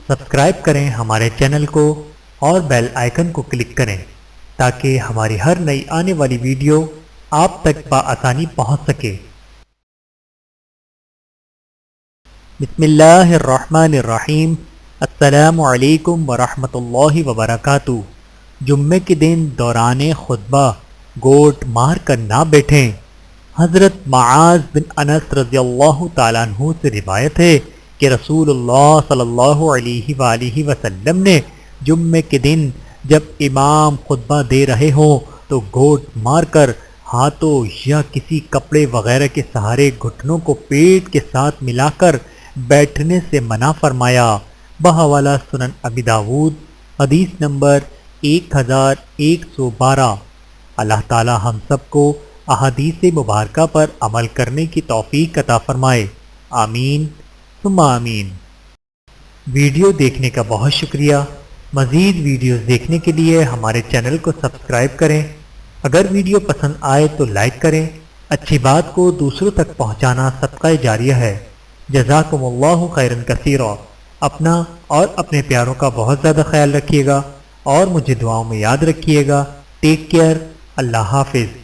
Subscribe کریں ہمارے channel کو اور بیل آئیکن کو کلک کریں تاکہ ہماری ہر نئی آنے والی ویڈیو آپ تک بآسانی پہنچ سکے۔ بسم اللہ الرحمن الرحیم۔ السلام علیکم ورحمۃ اللہ وبرکاتہ۔ جمعے کے دن دوران خطبہ گوٹ مار کر نہ بیٹھیں۔ حضرت معاذ بن انس رضی اللہ تعالیٰ عنہ سے روایت ہے کہ رسول اللہ صلی اللہ علیہ وآلہ وسلم نے جمعے کے دن جب امام خطبہ دے رہے ہوں تو گوٹ مار کر ہاتھوں یا کسی کپڑے وغیرہ کے سہارے گھٹنوں کو پیٹ کے ساتھ ملا کر بیٹھنے سے منع فرمایا۔ بحوالہ سنن ابی داود، حدیث نمبر 1112۔ اللہ تعالی ہم سب کو احادیث مبارکہ پر عمل کرنے کی توفیق عطا فرمائے، آمین ثم آمین۔ ویڈیو دیکھنے کا بہت شکریہ۔ مزید ویڈیوز دیکھنے کے لیے ہمارے چینل کو سبسکرائب کریں۔ اگر ویڈیو پسند آئے تو لائک کریں۔ اچھی بات کو دوسروں تک پہنچانا صدقہ جاریہ ہے۔ جزاکم اللہ خیرا کثیرا۔ اپنا اور اپنے پیاروں کا بہت زیادہ خیال رکھیے گا اور مجھے دعاؤں میں یاد رکھیے گا۔ Take care. اللہ حافظ۔